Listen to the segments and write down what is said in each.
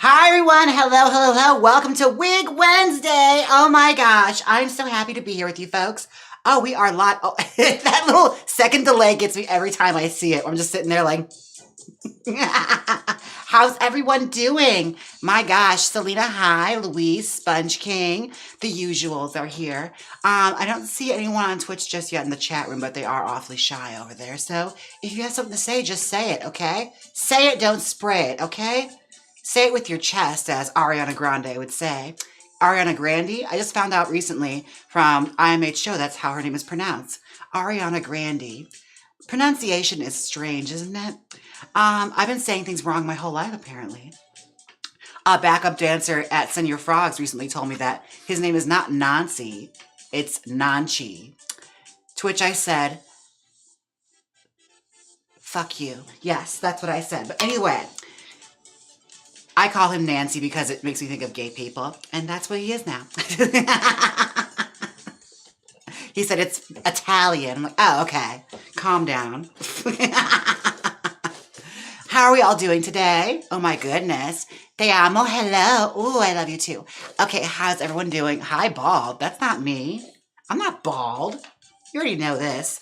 Hi everyone, hello, hello, hello. Welcome to Wig Wednesday. Oh my gosh, I'm so happy to be here with you folks. Oh, we are live. Oh, that little second delay gets me every time I see it. I'm just sitting there like, how's everyone doing? My gosh, Selena, hi, Louise, Sponge King, the usuals are here. I don't see anyone on Twitch just yet in the chat room, but they are awfully shy over there. So if you have something to say, just say it, okay? Say it, don't spray it, okay? Say it with your chest, as Ariana Grande would say. Ariana Grande, I just found out recently from IMH Show that's how her name is pronounced. Ariana Grande. Pronunciation is strange, isn't it? I've been saying things wrong my whole life, apparently. A backup dancer at Senior Frogs recently told me that his name is not Nancy, it's Nanchi. To which I said, fuck you. Yes, that's what I said. But anyway, I call him Nancy because it makes me think of gay people, and that's what he is now. He said it's Italian. I'm like, oh, okay. Calm down. How are we all doing today? Oh my goodness. Te amo, hello. Ooh, I love you too. Okay, how's everyone doing? Hi, bald. That's not me. I'm not bald. You already know this.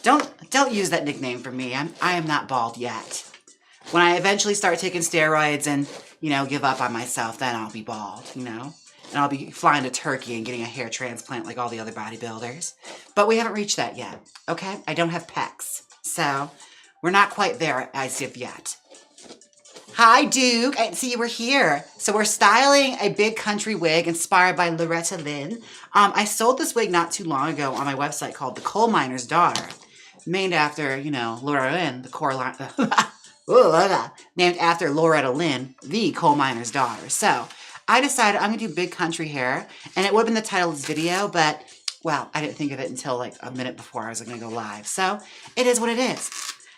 Don't use that nickname for me. I am not bald yet. When I eventually start taking steroids and, give up on myself, then I'll be bald, And I'll be flying to Turkey and getting a hair transplant like all the other bodybuilders. But we haven't reached that yet, okay? I don't have pecs. So we're not quite there as of yet. Hi, Duke. I see you were here. So we're styling a big country wig inspired by Loretta Lynn. I sold this wig not too long ago on my website called The Coal Miner's Daughter, named after, Loretta Lynn, the coal named after Loretta Lynn, the coal miner's daughter. So I decided I'm going to do big country hair, and it would have been the title of this video, but, well, I didn't think of it until like a minute before I was going to go live. So it is what it is.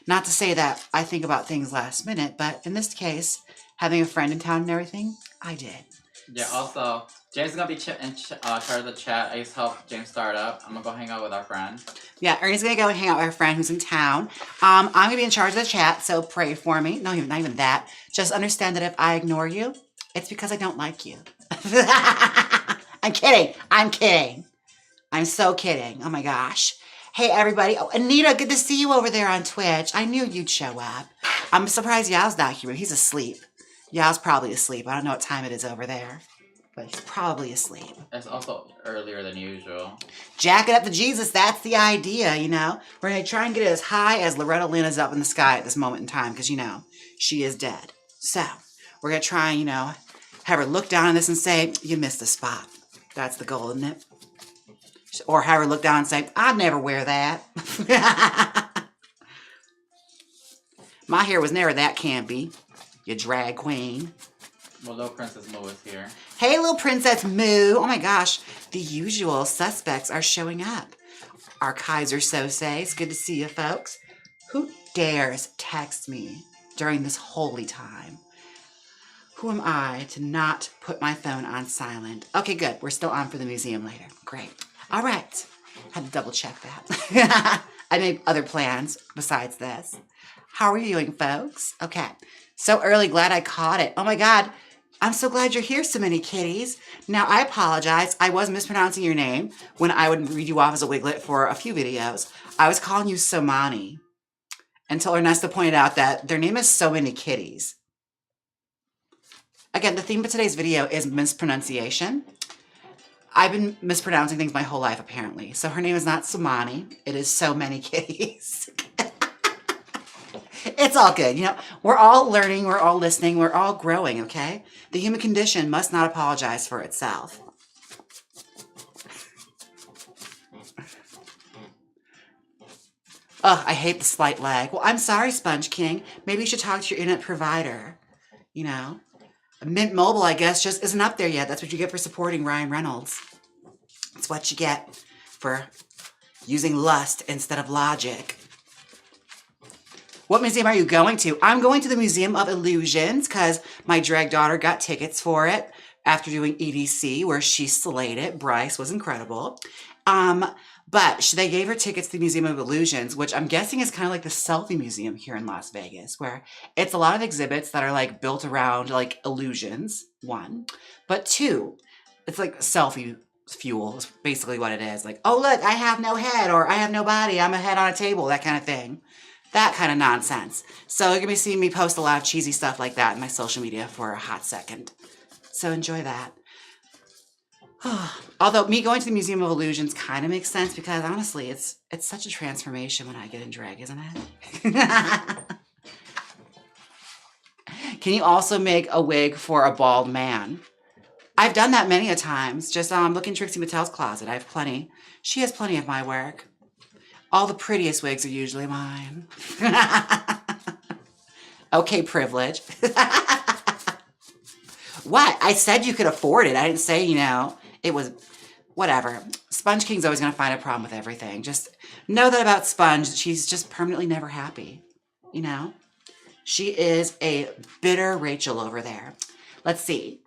Not to say that I think about things last minute, but in this case, having a friend in town and everything, I did. Yeah, also, James is going to be in charge of the chat. I just helped James start up. I'm going to go hang out with our friend. Yeah, Ernie's going to go and hang out with her friend who's in town. I'm going to be in charge of the chat, so pray for me. No, not even that. Just understand that if I ignore you, it's because I don't like you. I'm kidding. I'm kidding. I'm so kidding. Oh my gosh. Hey, everybody. Oh, Anita, good to see you over there on Twitch. I knew you'd show up. I'm surprised Yao's not here. He's asleep. Yao's probably asleep. I don't know what time it is over there, but he's probably asleep. It's also earlier than usual. Jack it up to Jesus. That's the idea, We're going to try and get it as high as Loretta Lynn is up in the sky at this moment in time because, she is dead. So we're going to try and, have her look down on this and say, you missed a spot. That's the goal, isn't it? Or have her look down and say, I'd never wear that. My hair was never that campy, you drag queen. Well, little Princess Moo is here. Hey, little Princess Moo. Oh my gosh, the usual suspects are showing up. Our Kaiser Sose. It's good to see you, folks. Who dares text me during this holy time? Who am I to not put my phone on silent? Okay, good. We're still on for the museum later. Great. All right. Had to double check that. I made other plans besides this. How are you doing, folks? Okay. So early, glad I caught it. Oh my God. I'm so glad you're here, so many kitties. Now, I apologize. I was mispronouncing your name when I would read you off as a wiglet for a few videos. I was calling you Somani until Ernesto pointed out that their name is So Many Kitties. Again, the theme of today's video is mispronunciation. I've been mispronouncing things my whole life, apparently. So her name is not Somani. It is So Many Kitties. It's all good. We're all learning. We're all listening. We're all growing, okay? The human condition must not apologize for itself. Ugh, I hate the slight lag. Well, I'm sorry, Sponge King. Maybe you should talk to your internet provider. Mint Mobile, I guess, just isn't up there yet. That's what you get for supporting Ryan Reynolds. It's what you get for using lust instead of logic. What museum are you going to? I'm going to the Museum of Illusions because my drag daughter got tickets for it after doing EDC where she slayed it. Bryce was incredible. But they gave her tickets to the Museum of Illusions, which I'm guessing is kind of like the selfie museum here in Las Vegas, where it's a lot of exhibits that are like built around like illusions, one. But two, it's like selfie fuel is basically what it is. Like, oh, look, I have no head, or I have no body, I'm a head on a table, that kind of thing. That kind of nonsense. So you're going to be seeing me post a lot of cheesy stuff like that in my social media for a hot second. So enjoy that. Although me going to the Museum of Illusions kind of makes sense because honestly, it's such a transformation when I get in drag, isn't it? Can you also make a wig for a bald man? I've done that many a times. Just look in Trixie Mattel's closet. I have plenty. She has plenty of my work. All the prettiest wigs are usually mine. Okay, privilege. What? I said you could afford it. I didn't say, it was whatever. Sponge King's always going to find a problem with everything. Just know that about Sponge. She's just permanently never happy. She is a bitter Rachel over there. Let's see.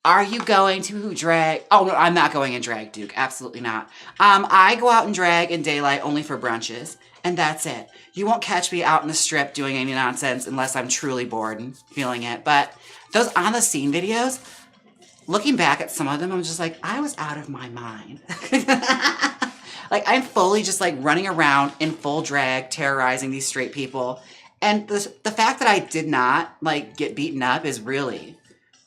Are you going to drag? Oh, no, I'm not going in drag, Duke. Absolutely not. I go out and drag in daylight only for brunches, and that's it. You won't catch me out in the strip doing any nonsense unless I'm truly bored and feeling it. But those on the scene videos, looking back at some of them, I'm just like, I was out of my mind. Like, I'm fully just like running around in full drag, terrorizing these straight people. And the fact that I did not like get beaten up is really,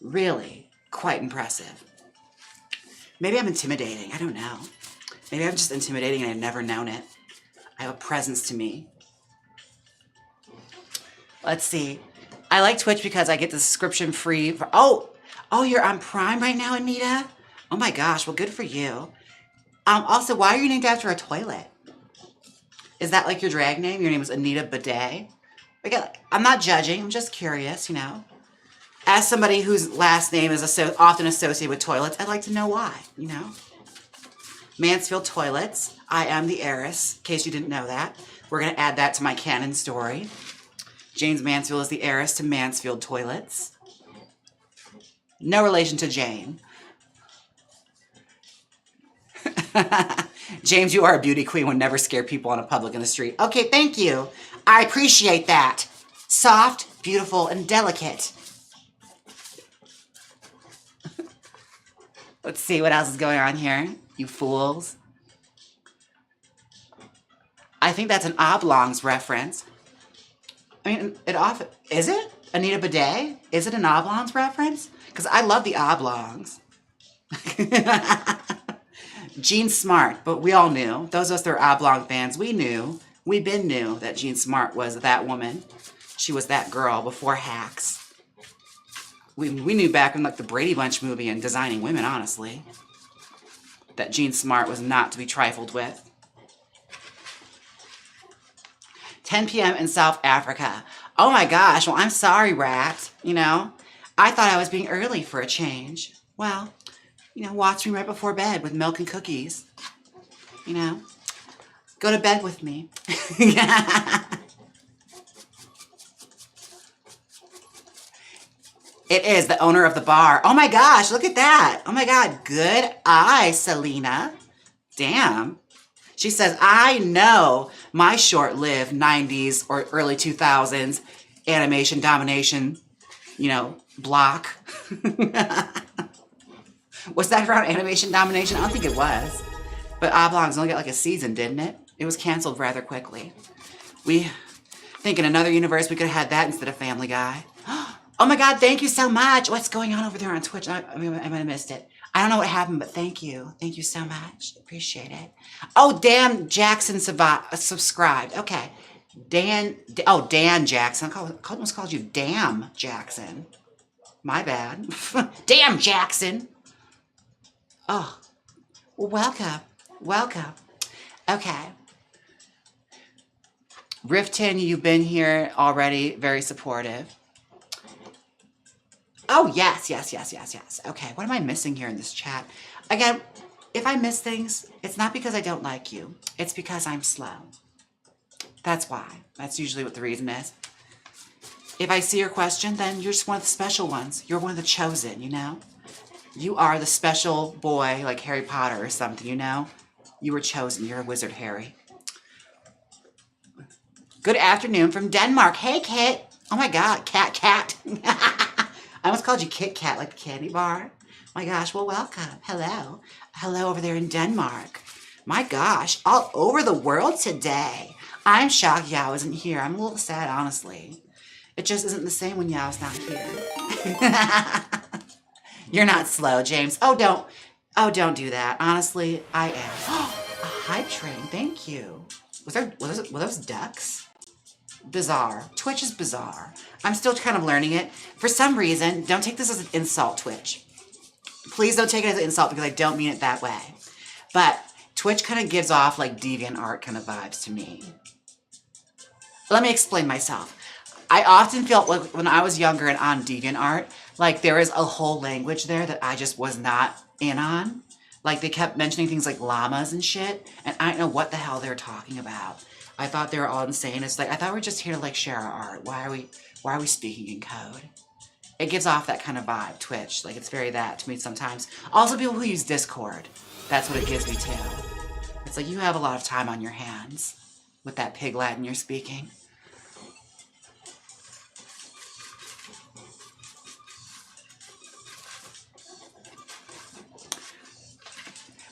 really quite impressive. Maybe I'm intimidating. I don't know. Maybe I'm just intimidating and I've never known it. I have a presence to me. Let's see. I like Twitch because I get the subscription free. Oh, you're on Prime right now, Anita? Oh my gosh. Well, good for you. Also, why are you named after a toilet? Is that like your drag name? Your name is Anita Bidet? I'm not judging. I'm just curious, As somebody whose last name is often associated with toilets, I'd like to know why, Mansfield Toilets. I am the heiress, in case you didn't know that. We're going to add that to my canon story. Jaymes Mansfield is the heiress to Mansfield Toilets. No relation to Jane. Jaymes, you are a beauty queen, would never scare people on a public in the street. Okay, thank you. I appreciate that. Soft, beautiful, and delicate. Let's see what else is going on here. You fools. I think that's an Oblongs reference. I mean, is it? Anita Bidet? Is it an Oblongs reference? Because I love the Oblongs. Jean Smart, but we all knew. Those of us that are Oblong fans, we knew. We been knew that Jean Smart was that woman. She was that girl before Hacks. We knew back in like the Brady Bunch movie and Designing Women, honestly, that Jean Smart was not to be trifled with. 10 p.m. in South Africa. Oh my gosh, well, I'm sorry, Rat. I thought I was being early for a change. Well, watch me right before bed with milk and cookies. Go to bed with me. It is the owner of the bar. Oh my gosh, look at that. Oh my God, good eye, Selena. Damn. She says, I know my short-lived 90s or early 2000s animation domination, block. Was that around animation domination? I don't think it was. But Oblongs only got like a season, didn't it? It was canceled rather quickly. We think in another universe we could have had that instead of Family Guy. Oh my God, thank you so much. What's going on over there on Twitch? I might have missed it. I don't know what happened, but thank you. Thank you so much. Appreciate it. Oh, Dan Jackson subscribed. Okay. Dan Jackson. I almost called you Damn Jackson. My bad. Damn Jackson. Oh, well, welcome. Welcome. Okay. Rifton, you've been here already. Very supportive. Oh, yes. Okay, what am I missing here in this chat? Again, if I miss things, it's not because I don't like you. It's because I'm slow. That's why. That's usually what the reason is. If I see your question, then you're just one of the special ones. You're one of the chosen, You are the special boy like Harry Potter or something, You were chosen. You're a wizard, Harry. Good afternoon from Denmark. Hey, Kit. Oh my God, cat. I almost called you Kit Kat, like the candy bar. My gosh, well, welcome. Hello. Hello over there in Denmark. My gosh, all over the world today. I'm shocked Yao isn't here. I'm a little sad, honestly. It just isn't the same when Yao's not here. You're not slow, James. Oh, don't do that. Honestly, I am. A hype train. Thank you. Were those ducks? Bizarre. Twitch is bizarre. I'm still kind of learning it. For some reason, don't take this as an insult, Twitch. Please don't take it as an insult because I don't mean it that way. But Twitch kind of gives off like DeviantArt kind of vibes to me. Let me explain myself. I often felt like when I was younger and on DeviantArt, like there is a whole language there that I just was not in on. Like they kept mentioning things like llamas and shit, and I don't know what the hell they were talking about. I thought they were all insane. It's like I thought we were just here to like share our art. Why are we speaking in code? It gives off that kind of vibe, Twitch. Like it's very that to me sometimes. Also people who use Discord. That's what it gives me too. It's like you have a lot of time on your hands with that pig Latin you're speaking.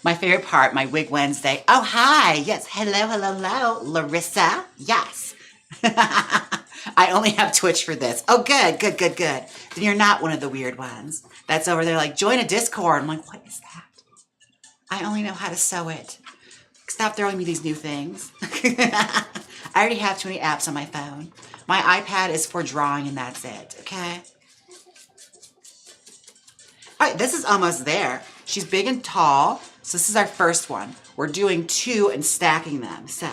My favorite part, my Wig Wednesday. Oh, hi. Yes. Hello. Larissa. Yes. I only have Twitch for this. Oh, good. Then you're not one of the weird ones. That's over there like, join a Discord. I'm like, what is that? I only know how to sew it. Stop throwing me these new things. I already have too many apps on my phone. My iPad is for drawing and that's it. Okay? All right, this is almost there. She's big and tall. So this is our first one. We're doing 2 and stacking them. So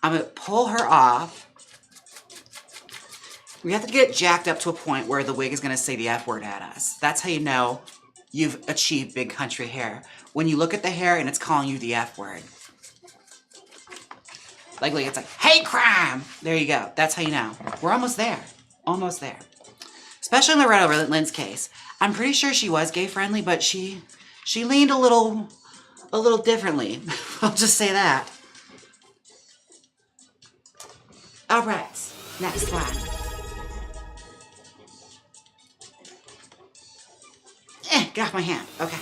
I'm going to pull her off. We have to get it jacked up to a point where the wig is going to say the F word at us. That's how you know you've achieved big country hair. When you look at the hair and it's calling you the F word. Like it's like, hey, crime. There you go. That's how you know. We're almost there. Almost there. Especially in Loretta, Lynn's case. I'm pretty sure she was gay friendly, but she leaned a little differently. I'll just say that. All right, next one. Get off my hand. Okay.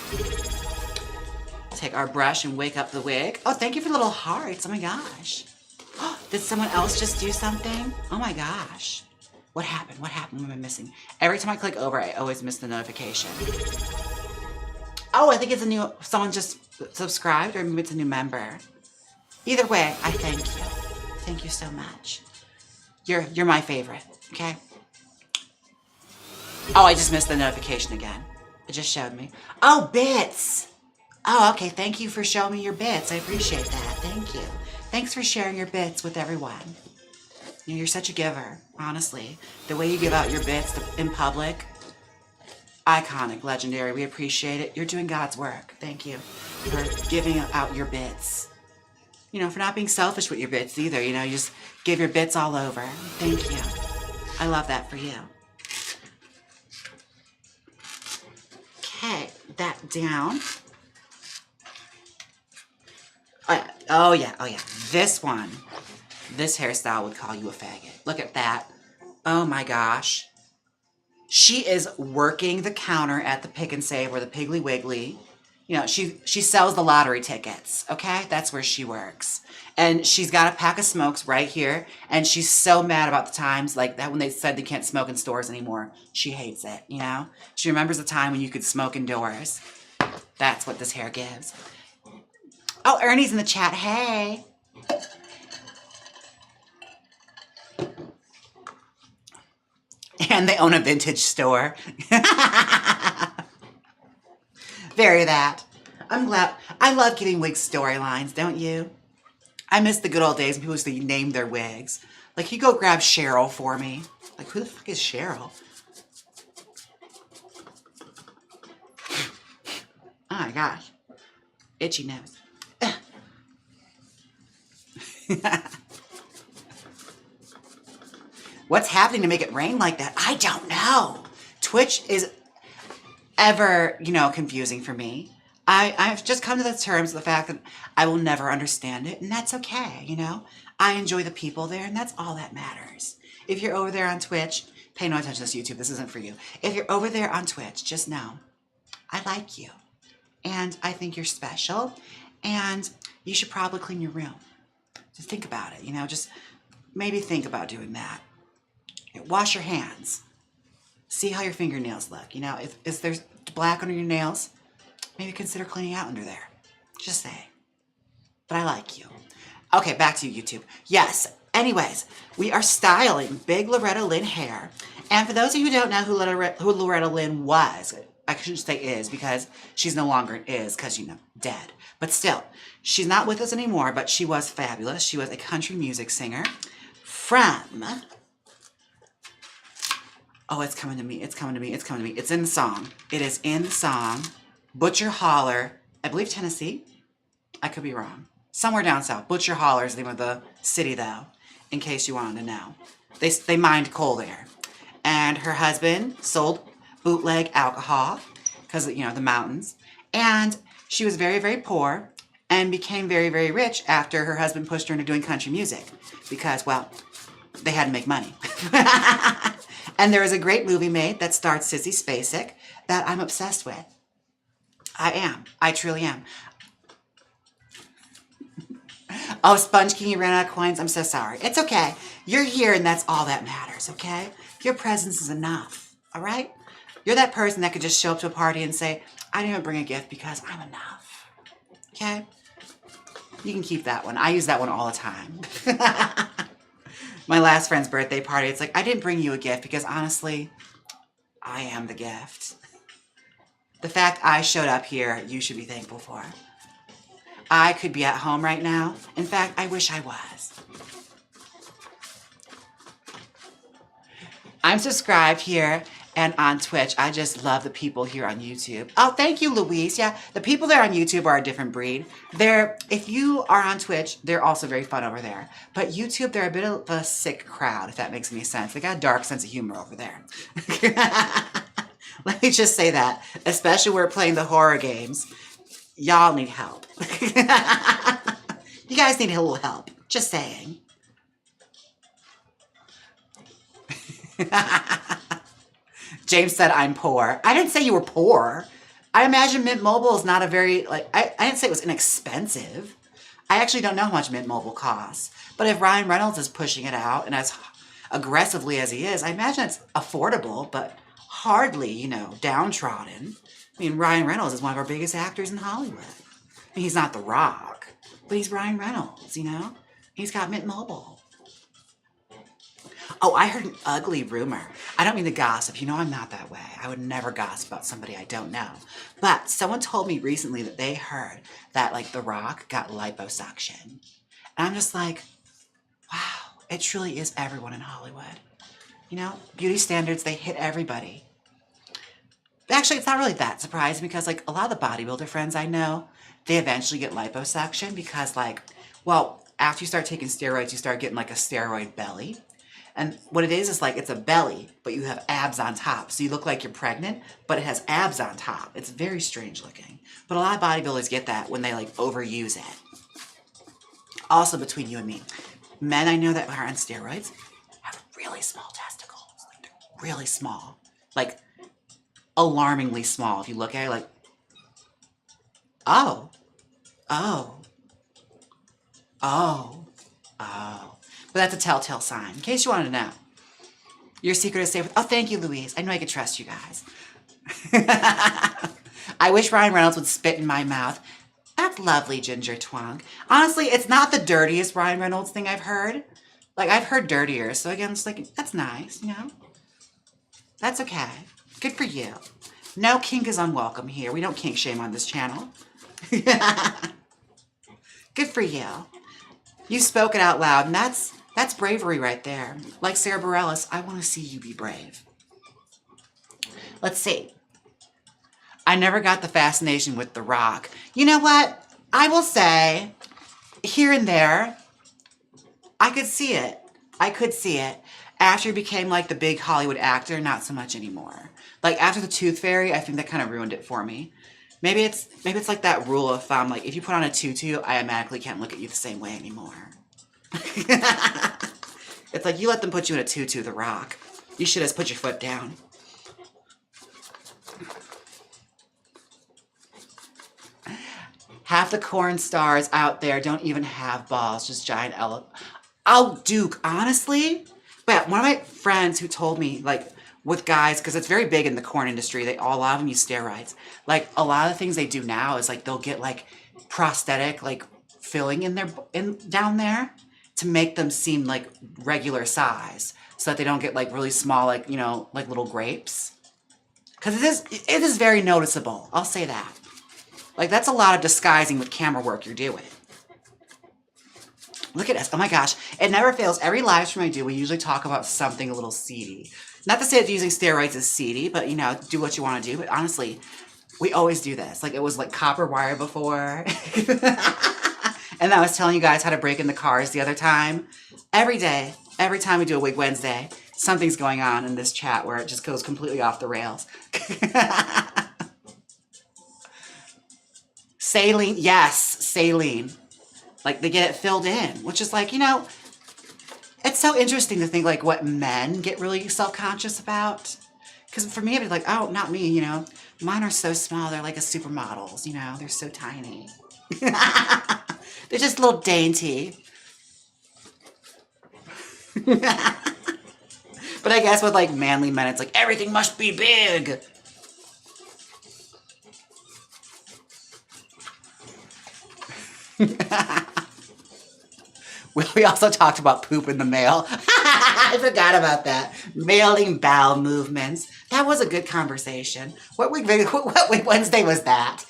Take our brush and wake up the wig. Oh, thank you for the little hearts. Oh my gosh. Did someone else just do something? Oh my gosh. What happened? What am I missing? Every time I click over, I always miss the notification. Oh, I think it's someone just subscribed, or maybe it's a new member. Either way, I thank you. Thank you so much. You're my favorite, okay? Oh, I just missed the notification again. It just showed me. Oh, bits. Oh, okay. Thank you for showing me your bits. I appreciate that. Thank you. Thanks for sharing your bits with everyone. You're such a giver, honestly. The way you give out your bits in public, iconic, legendary. We appreciate it. You're doing God's work. Thank you for giving out your bits. For not being selfish with your bits either. You just give your bits all over. Thank you. I love that for you. Okay, that down. Oh yeah. This hairstyle would call you a faggot. Look at that. Oh my gosh. She is working the counter at the Pick and Save or the Piggly Wiggly. She sells the lottery tickets, okay? That's where she works. And she's got a pack of smokes right here, and she's so mad about the times like that when they said they can't smoke in stores anymore. She hates it, She remembers the time when you could smoke indoors. That's what this hair gives. Oh, Ernie's in the chat. Hey. And they own a vintage store. Very that. I'm glad. I love getting wig storylines, don't you? I miss the good old days when people used to name their wigs. Like, you go grab Cheryl for me. Like, who the fuck is Cheryl? Oh my gosh. Itchy nose. What's happening to make it rain like that? I don't know. Twitch is ever, confusing for me. I've just come to the terms with the fact that I will never understand it, and that's okay, you know? I enjoy the people there, and that's all that matters. If you're over there on Twitch, pay no attention to this YouTube, this isn't for you. If you're over there on Twitch, just know, I like you, and I think you're special, and you should probably clean your room. Just think about it, you know, just maybe think about doing that. Wash your hands. See how your fingernails look, you know? If there's black under your nails, maybe consider cleaning out under there. Just saying. But I like you. Okay, back to you, YouTube. Yes, anyways, we are styling big Loretta Lynn hair. And for those of you who don't know who Loretta Lynn was, I shouldn't say is because she's no longer is because, you know, dead. But still, she's not with us anymore, but she was fabulous. She was a country music singer from... Oh, it's coming to me. It's coming to me. It's coming to me. It's in the song. It is in the song. Butcher Holler, I believe Tennessee. I could be wrong. Somewhere down south. Butcher Holler is the name of the city, though, in case you wanted to know. They mined coal there. And her husband sold bootleg alcohol because, you know, the mountains. And she was very, very poor and became very, very rich after her husband pushed her into doing country music because, well, they had to make money. And there is a great movie made that starred Sissy Spacek that I'm obsessed with. I am. I truly am. Oh, Sponge King, you ran out of coins. I'm so sorry. It's okay. You're here and that's all that matters, okay? Your presence is enough, all right? You're that person that could just show up to a party and say, I didn't even bring a gift because I'm enough, okay? You can keep that one. I use that one all the time. My last friend's birthday party, it's like, I didn't bring you a gift because honestly, I am the gift. The fact I showed up here, you should be thankful for. I could be at home right now. In fact, I wish I was. I'm subscribed here and on Twitch. I just love the people here on YouTube. Oh, thank you, Louise. Yeah, the people there on YouTube are a different breed. If you are on Twitch, they're also very fun over there. But YouTube, they're a bit of a sick crowd, if that makes any sense. They got a dark sense of humor over there. Let me just say that, especially when we're playing the horror games. Y'all need help. You guys need a little help. Just saying. James said I'm poor. I didn't say you were poor. I imagine Mint Mobile is not a very, I didn't say it was inexpensive. I actually don't know how much Mint Mobile costs. But if Ryan Reynolds is pushing it out, and as aggressively as he is, I imagine it's affordable, but hardly, you know, downtrodden. I mean, Ryan Reynolds is one of our biggest actors in Hollywood. I mean, he's not The Rock, but he's Ryan Reynolds, you know? He's got Mint Mobile. Oh, I heard an ugly rumor. I don't mean to gossip. You know I'm not that way. I would never gossip about somebody I don't know. But someone told me recently that they heard that, like, The Rock got liposuction. And I'm just like, wow, it truly is everyone in Hollywood. You know, beauty standards, they hit everybody. Actually, it's not really that surprising because, like, a lot of the bodybuilder friends I know, they eventually get liposuction because, like, well, after you start taking steroids, you start getting, like, a steroid belly. And what it is like, it's a belly, but you have abs on top. So you look like you're pregnant, but it has abs on top. It's very strange looking. But a lot of bodybuilders get that when they, like, overuse it. Also, between you and me, men I know that are on steroids have really small testicles. Like, they're really small. Like, alarmingly small. If you look at it, like, oh. But that's a telltale sign, in case you wanted to know. Your secret is safe with... Oh, thank you, Louise. I know I can trust you guys. I wish Ryan Reynolds would spit in my mouth. That's lovely, Ginger Twunk. Honestly, it's not the dirtiest Ryan Reynolds thing I've heard. Like, I've heard dirtier, so again, it's like, that's nice, you know? That's okay. Good for you. No kink is unwelcome here. We don't kink shame on this channel. Good for you. You spoke it out loud, and that's bravery right there. Like Sarah Bareilles, I want to see you be brave. Let's see. I never got the fascination with The Rock. You know what? I will say, here and there, I could see it. I could see it. After he became like the big Hollywood actor, not so much anymore. Like after The Tooth Fairy, I think that kind of ruined it for me. Maybe it's like that rule of thumb. Like if you put on a tutu, I automatically can't look at you the same way anymore. It's like you let them put you in a tutu, The Rock. You should have put your foot down. Half the corn stars out there don't even have balls, just giant Oh, Duke, honestly, but one of my friends who told me, like, with guys, because it's very big in the corn industry, a lot of them use steroids. Like, a lot of the things they do now is, like, they'll get, like, prosthetic, like, filling down there to make them seem, like, regular size so that they don't get, like, really small, like, you know, like little grapes. Because it is very noticeable. I'll say that. Like, that's a lot of disguising with camera work you're doing. Look at us. Oh my gosh. It never fails. Every live stream I do, we usually talk about something a little seedy. Not to say that using steroids is seedy, but, you know, do what you want to do. But honestly, we always do this. Like, it was like copper wire before. And I was telling you guys how to break in the cars the other time. Every day, every time we do a Wig Wednesday, something's going on in this chat where it just goes completely off the rails. Saline, yes, saline. Like, they get it filled in, which is like, you know, it's so interesting to think, like, what men get really self-conscious about. Because for me, I'd be like, oh, not me, you know. Mine are so small, they're like a supermodels, you know. They're so tiny. They're just a little dainty. But I guess with, like, manly men, it's like, everything must be big. We also talked about poop in the mail. I forgot about that. Mailing bowel movements. That was a good conversation. What Wig Wednesday was that?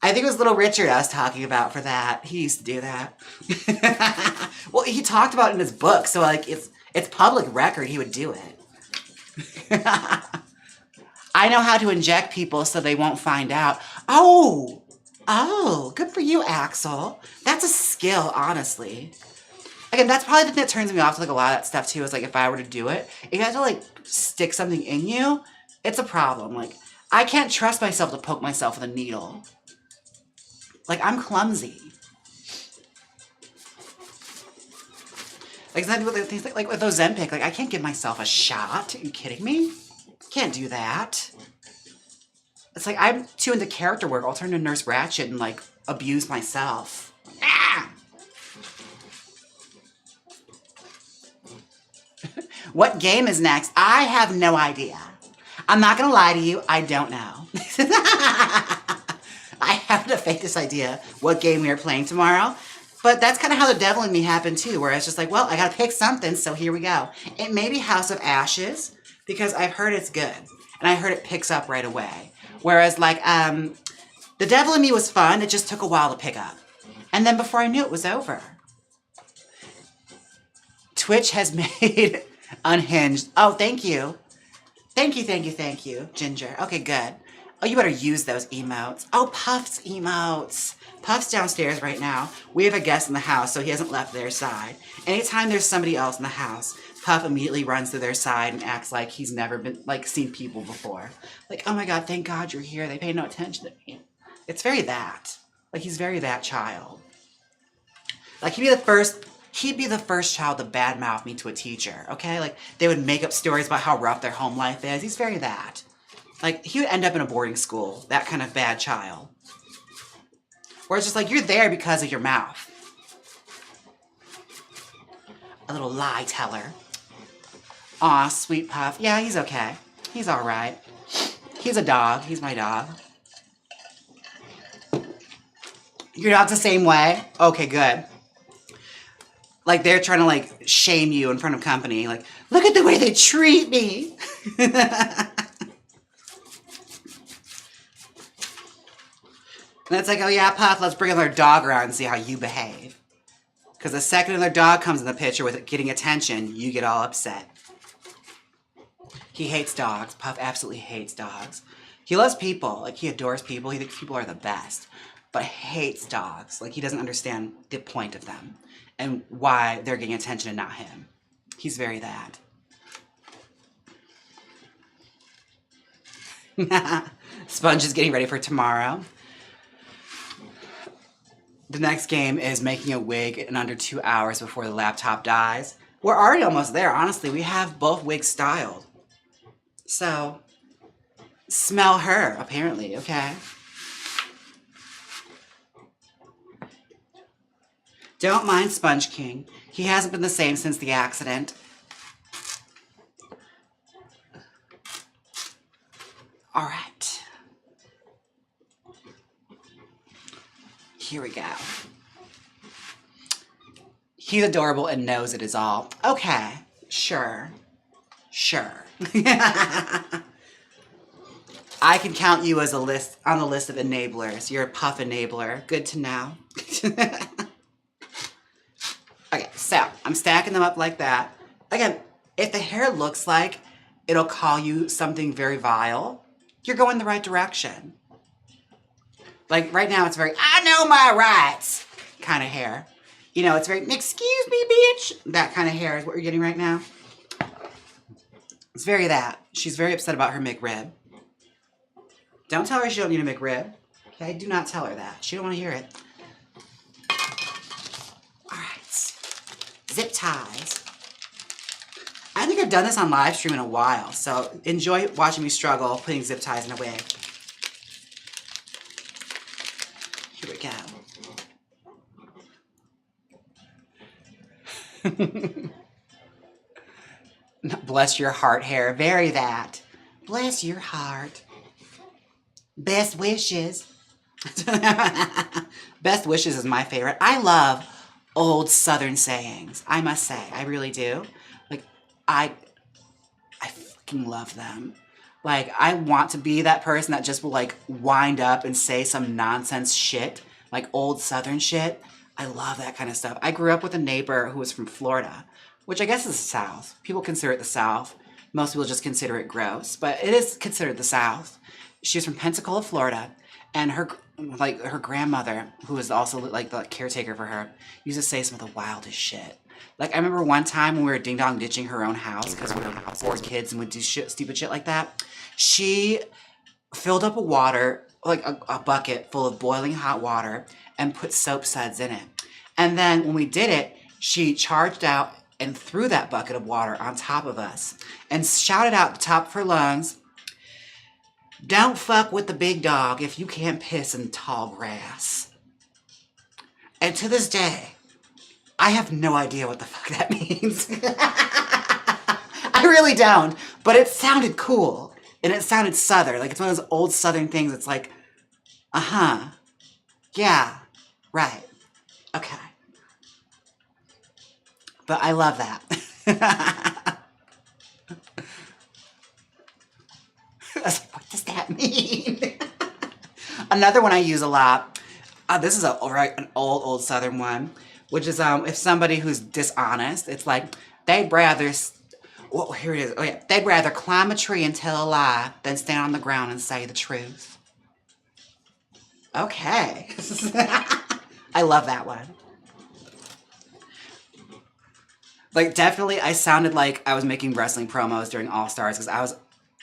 I think it was Little Richard I was talking about for that. He used to do that. Well, he talked about it in his book, so like it's public record he would do it. I know how to inject people so they won't find out. Oh, good for you, Axel. That's a skill, honestly. Again, that's probably the thing that turns me off to like a lot of that stuff too, is like if I were to do it, if you have to like stick something in you, it's a problem. Like, I can't trust myself to poke myself with a needle. Like, I'm clumsy. Like, things like with Ozempic, like I can't give myself a shot. Are you kidding me? Can't do that. It's like I'm too into character work. I'll turn to Nurse Ratched and like abuse myself. Ah! What game is next? I have no idea. I'm not going to lie to you. I don't know. I have the faintest idea what game we are playing tomorrow. But that's kind of how the devil in me happened too, where it's just like, well, I got to pick something, so here we go. It may be House of Ashes, because I've heard it's good. And I heard it picks up right away. Whereas, like, the devil in me was fun. It just took a while to pick up. And then before I knew it was over. Twitch has made Unhinged. Oh, thank you. Thank you, Ginger. Okay, good. Oh, you better use those emotes. Oh, Puff's emotes. Puff's downstairs right now. We have a guest in the house, so he hasn't left their side. Anytime there's somebody else in the house, Puff immediately runs to their side and acts like he's never been, like, seen people before. Like, oh my God, thank God you're here. They pay no attention to me. It's very that. Like, he's very that child. Like, he'd be the first child to badmouth me to a teacher, okay? Like, they would make up stories about how rough their home life is. He's very that. Like, he would end up in a boarding school, that kind of bad child. Where it's just like, you're there because of your mouth. A little lie teller. Aw, sweet Puff. Yeah, he's okay. He's all right. He's a dog. He's my dog. Your dog's the same way? Okay, good. Like, they're trying to, like, shame you in front of company. Like, look at the way they treat me. And it's like, oh yeah, Puff, let's bring another dog around and see how you behave. Because the second another dog comes in the picture with it getting attention, you get all upset. He hates dogs. Puff absolutely hates dogs. He loves people. Like, he adores people. He thinks people are the best. But hates dogs. Like, he doesn't understand the point of them. And why they're getting attention and not him. He's very that. Sponge is getting ready for tomorrow. The next game is making a wig in under 2 hours before the laptop dies. We're already almost there, honestly. We have both wigs styled. So, smell her, apparently, okay? Don't mind Sponge King. He hasn't been the same since the accident. All right. Here we go. He's adorable and knows it is all. Okay, sure. Sure. I can count you as on the list of enablers. You're a puff enabler. Good to know. Okay, so I'm stacking them up like that. Again, if the hair looks like it'll call you something very vile, you're going the right direction. Like right now it's very, I know my rights kind of hair. You know, it's very, excuse me, bitch. That kind of hair is what you're getting right now. It's very that. She's very upset about her McRib. Don't tell her she don't need a McRib. Okay, do not tell her that. She don't want to hear it. All right. Zip ties. I think I've done this on live stream in a while, so enjoy watching me struggle putting zip ties in a wig. Here we go. Bless your heart hair. Very that. Bless your heart. Best wishes. Best wishes is my favorite. I love old Southern sayings. I must say. I really do. Like, I fucking love them. Like, I want to be that person that just will, like, wind up and say some nonsense shit. Like, old Southern shit. I love that kind of stuff. I grew up with a neighbor who was from Florida, which I guess is the South. People consider it the South. Most people just consider it gross, but it is considered the South. She's from Pensacola, Florida, and her grandmother, who was also like the caretaker for her, used to say some of the wildest shit. Like I remember one time when we were ding dong ditching her own house because we were 4 kids and would do stupid shit like that. She filled up a bucket full of boiling hot water and put soap suds in it. And then when we did it, she charged out and threw that bucket of water on top of us and shouted out at the top of her lungs, "Don't fuck with the big dog if you can't piss in tall grass." And to this day, I have no idea what the fuck that means. I really don't, but it sounded cool and it sounded Southern. Like it's one of those old Southern things. It's like, yeah, right, okay. But I love that. I was like, what does that mean? Another one I use a lot. This is an old Southern one, which is if somebody who's dishonest, it's like they'd rather. Well, here it is. Oh yeah, they'd rather climb a tree and tell a lie than stand on the ground and say the truth. Okay, I love that one. Like, definitely, I sounded like I was making wrestling promos during All Stars because I was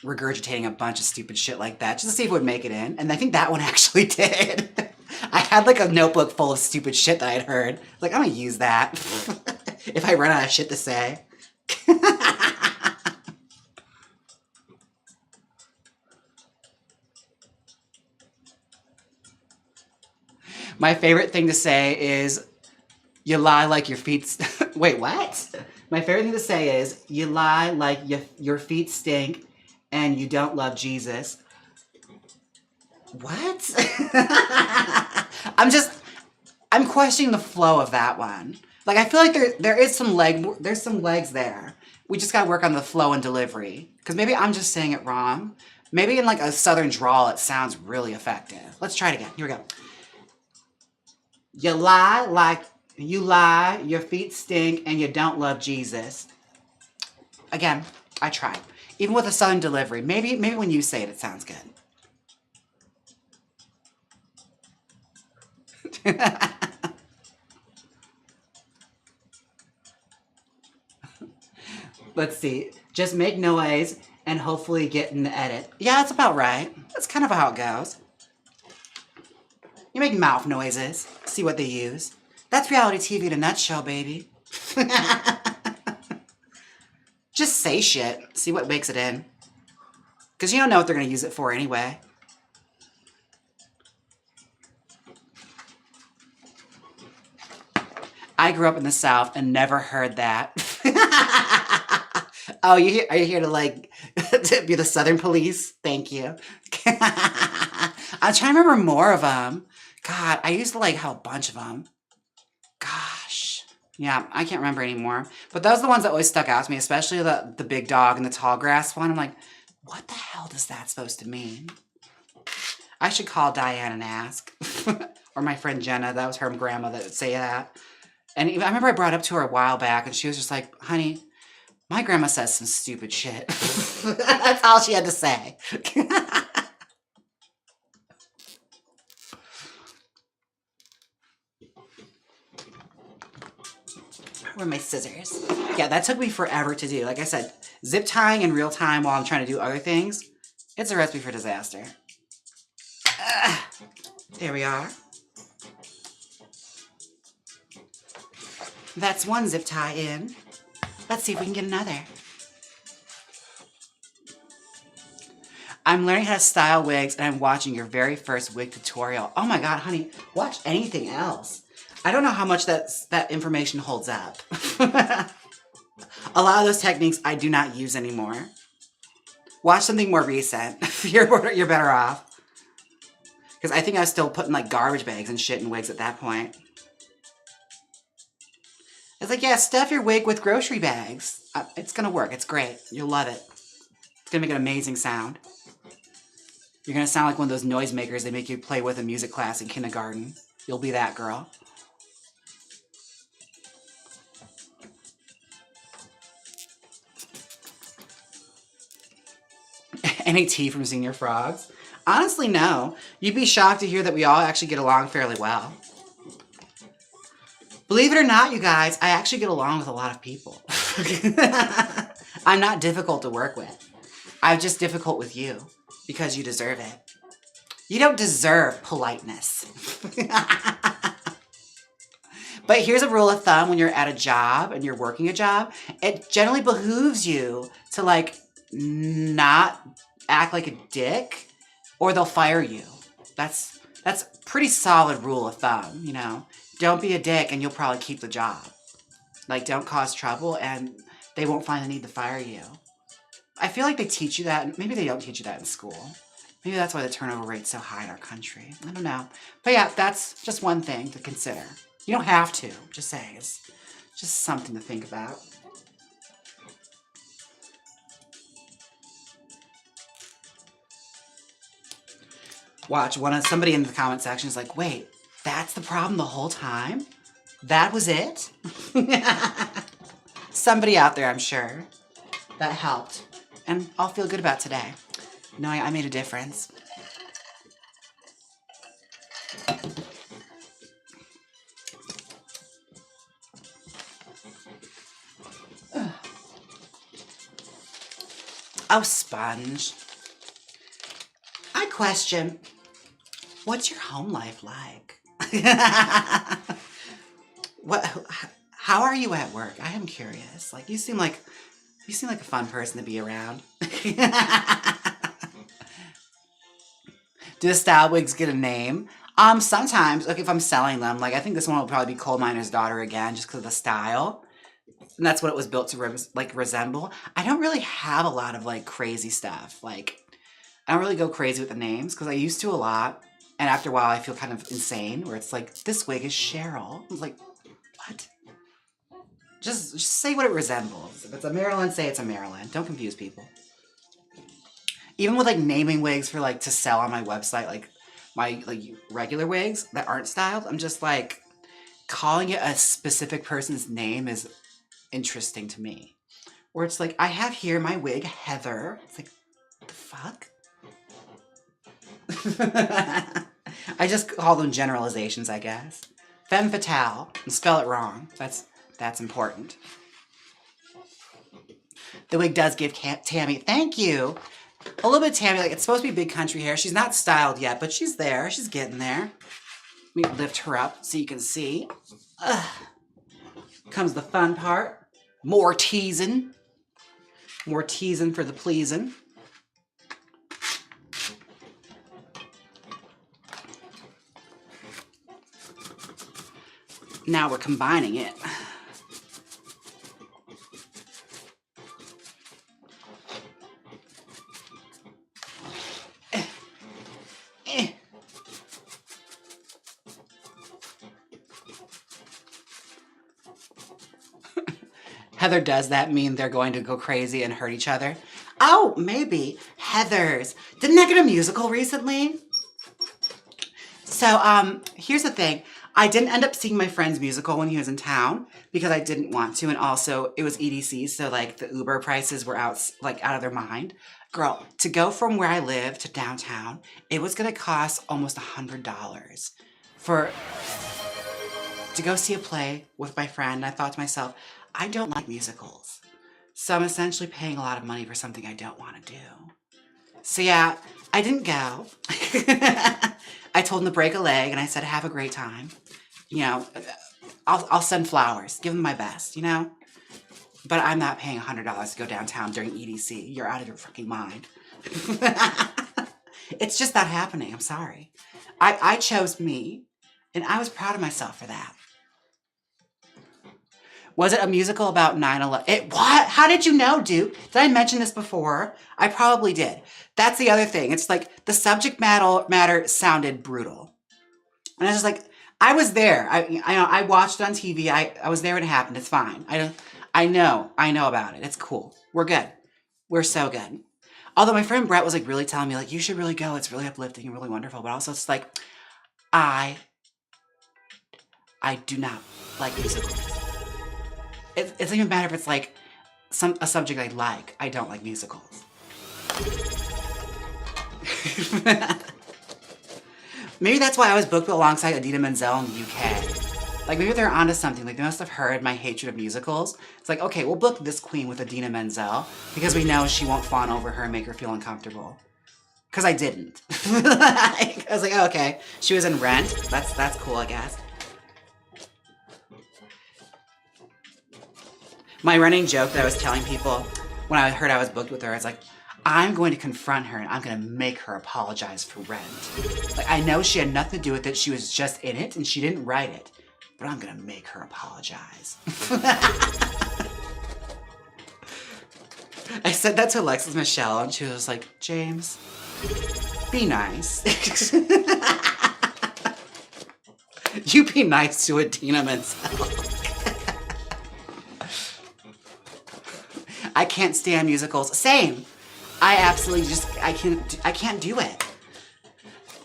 regurgitating a bunch of stupid shit like that just to see if it would make it in. And I think that one actually did. I had like a notebook full of stupid shit that I'd heard. Like, I'm gonna use that if I run out of shit to say. My favorite thing to say is, you lie like your feet... Wait, what? My favorite thing to say is, you lie like your feet stink and you don't love Jesus. What? I'm questioning the flow of that one. Like, I feel like there's some legs there. We just gotta work on the flow and delivery. Because maybe I'm just saying it wrong. Maybe in like a Southern drawl it sounds really effective. Let's try it again. Here we go. You lie, your feet stink, and you don't love Jesus. Again, I tried. Even with a Southern delivery. Maybe when you say it, it sounds good. Let's see. Just make noise and hopefully get in the edit. Yeah, that's about right. That's kind of how it goes. You make mouth noises. See what they use. That's reality TV in a nutshell, baby. Just say shit. See what makes it in. Because you don't know what they're going to use it for anyway. I grew up in the South and never heard that. Oh, are you here to like to be the Southern police? Thank you. I'm trying to remember more of them. God, I used to like have a bunch of them. Gosh. Yeah, I can't remember anymore. But those are the ones that always stuck out to me, especially the big dog and the tall grass one. I'm like, what the hell does that supposed to mean? I should call Diane and ask. Or my friend Jenna, that was her grandma that would say that. And I remember I brought it up to her a while back and she was just like, honey, my grandma says some stupid shit. That's all she had to say. Where are my scissors? Yeah, that took me forever to do. Like I said, zip tying in real time while I'm trying to do other things. It's a recipe for disaster. There we are. That's one zip tie in. Let's see if we can get another. I'm learning how to style wigs and I'm watching your very first wig tutorial. Oh my God, honey, watch anything else. I don't know how much that information holds up. A lot of those techniques I do not use anymore. Watch something more recent. You're better off. Because I think I was still putting like garbage bags and shit in wigs at that point. It's like, yeah, stuff your wig with grocery bags. It's going to work. It's great. You'll love it. It's going to make an amazing sound. You're going to sound like one of those noisemakers they make you play with in music class in kindergarten. You'll be that girl. Any tea from Senior Frogs? Honestly, no. You'd be shocked to hear that we all actually get along fairly well. Believe it or not, you guys, I actually get along with a lot of people. I'm not difficult to work with. I'm just difficult with you because you deserve it. You don't deserve politeness. But here's a rule of thumb when you're at a job and you're working a job. It generally behooves you to like not act like a dick or they'll fire you. That's pretty solid rule of thumb, you know. Don't be a dick and you'll probably keep the job. Like, don't cause trouble and they won't find the need to fire you. I feel like they teach you that. Maybe they don't teach you that in school. Maybe that's why the turnover rate's so high in our country. I don't know. But yeah, that's just one thing to consider. You don't have to. Just saying. It's just something to think about. Watch, somebody in the comment section is like, wait, that's the problem the whole time? That was it? Somebody out there, I'm sure, that helped. And I'll feel good about today, knowing I made a difference. Oh, sponge. I question, what's your home life like? How are you at work? I am curious. Like, you seem like a fun person to be around. Do the style wigs get a name? Sometimes, like if I'm selling them, like I think this one will probably be Coal Miner's Daughter again, just because of the style. And that's what it was built to resemble. I don't really have a lot of like crazy stuff. Like, I don't really go crazy with the names because I used to a lot. And after a while, I feel kind of insane where it's like, this wig is Cheryl. I was like, what? Just say what it resembles. If it's a Maryland, say it's a Maryland. Don't confuse people. Even with like naming wigs for like to sell on my website, like my like regular wigs that aren't styled, I'm just like, calling it a specific person's name is interesting to me. Or it's like, I have here my wig, Heather. It's like, what the fuck? I just call them generalizations, I guess. Femme fatale. And spell it wrong. That's important. The wig does give Tammy, thank you. A little bit of Tammy, like it's supposed to be big country hair. She's not styled yet, but she's there. She's getting there. Let me lift her up so you can see. Comes the fun part. More teasing. More teasing for the pleasing. Now we're combining it. Heather, does that mean they're going to go crazy and hurt each other? Oh, maybe. Heather's. Didn't I get a musical recently? So, here's the thing. I didn't end up seeing my friend's musical when he was in town because I didn't want to. And also it was EDC. So like the Uber prices were out of their mind. Girl, to go from where I live to downtown, it was going to cost almost $100 to go see a play with my friend. I thought to myself, I don't like musicals. So I'm essentially paying a lot of money for something I don't want to do. So yeah, I didn't go. I told him to break a leg and I said, have a great time. You know, I'll send flowers, give them my best, you know? But I'm not paying $100 to go downtown during EDC. You're out of your fucking mind. It's just not happening. I'm sorry. I chose me and I was proud of myself for that. Was it a musical about 9/11? What? How did you know, Duke? Did I mention this before? I probably did. That's the other thing. It's like the subject matter sounded brutal. And I was just like, I was there. I watched it on TV. I was there when it happened. It's fine. I know about it. It's cool. We're good. We're so good. Although my friend Brett was like really telling me like, you should really go. It's really uplifting and really wonderful. But also it's like, I do not like musicals. It doesn't even matter if it's like a subject I like. I don't like musicals. Maybe that's why I was booked alongside Idina Menzel in the UK. Like maybe they're onto something. Like they must have heard my hatred of musicals. It's like, okay, we'll book this queen with Idina Menzel because we know she won't fawn over her and make her feel uncomfortable. Because I didn't. I was like, oh, okay, she was in Rent. That's cool, I guess. My running joke that I was telling people when I heard I was booked with her, I was like, I'm going to confront her and I'm going to make her apologize for Rent. Like, I know she had nothing to do with it. She was just in it and she didn't write it. But I'm going to make her apologize. I said that to Alexis Michelle and she was like, James, be nice. You be nice to Idina Menzel. I can't stand musicals. Same. I absolutely I can't do it.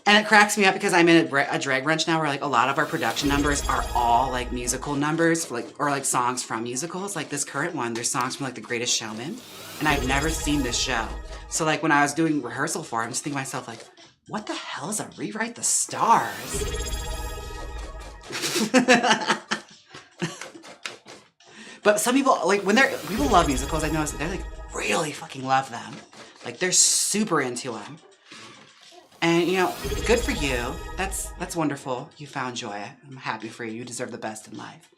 And it cracks me up because I'm in a drag brunch now where like a lot of our production numbers are all like musical numbers, or like songs from musicals. Like this current one, there's songs from like The Greatest Showman, and I've never seen this show. So like when I was doing rehearsal for it, I'm just thinking to myself like, what the hell is a Rewrite the Stars? But some people, like, people love musicals, I noticed that they, like, really fucking love them. Like, they're super into them. And, you know, good for you. That's wonderful. You found joy. I'm happy for you. You deserve the best in life.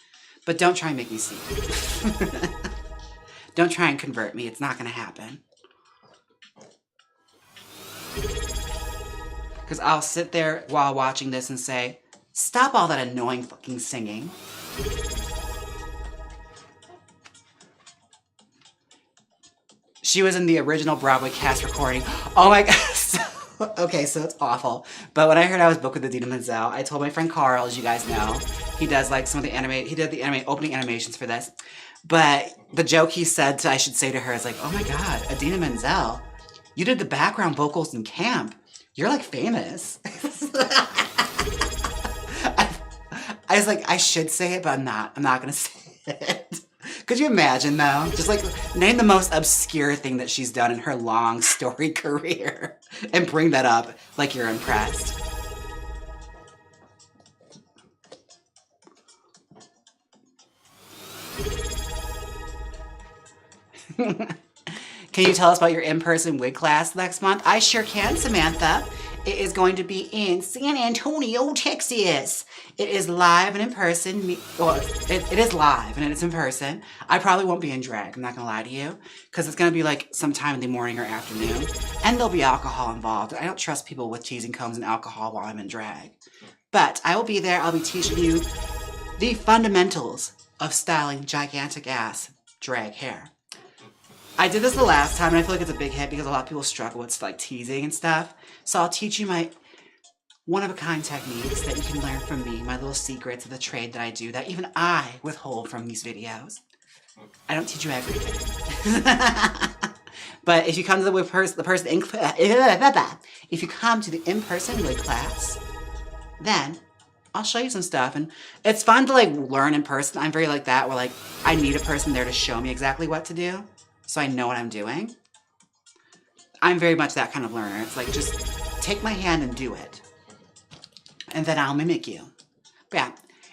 But don't try and make me see it. Don't try and convert me. It's not gonna happen. Because I'll sit there while watching this and say, stop all that annoying fucking singing. She was in the original Broadway cast recording. Oh my God. Okay, so it's awful. But when I heard I was booked with Idina Menzel, I told my friend Carl, as you guys know, he does like some of the opening animations for this. But the joke he said I should say to her is like, oh my God, Idina Menzel, you did the background vocals in Camp. You're like famous. I was like, I should say it, but I'm not gonna say it. Could you imagine though? Just like name the most obscure thing that she's done in her long storied career and bring that up like you're impressed. Can you tell us about your in-person wig class next month? I sure can, Samantha. It is going to be in San Antonio, Texas. It is live and in person. Well, it is live and it's in person. I probably won't be in drag, I'm not gonna lie to you, because it's gonna be like sometime in the morning or afternoon, and there'll be alcohol involved. I don't trust people with teasing combs and alcohol while I'm in drag. But I will be there. I'll be teaching you the fundamentals of styling gigantic ass drag hair. I did this the last time and I feel like it's a big hit because a lot of people struggle with like teasing and stuff. So I'll teach you my one-of-a-kind techniques that you can learn from me, my little secrets of the trade that I do that even I withhold from these videos. I don't teach you everything. But if you come to the person if you come to the in-person wig class, then I'll show you some stuff. And it's fun to like learn in person. I'm very like that, where like I need a person there to show me exactly what to do, so I know what I'm doing. I'm very much that kind of learner. It's like, just take my hand and do it, and then I'll mimic you. But yeah,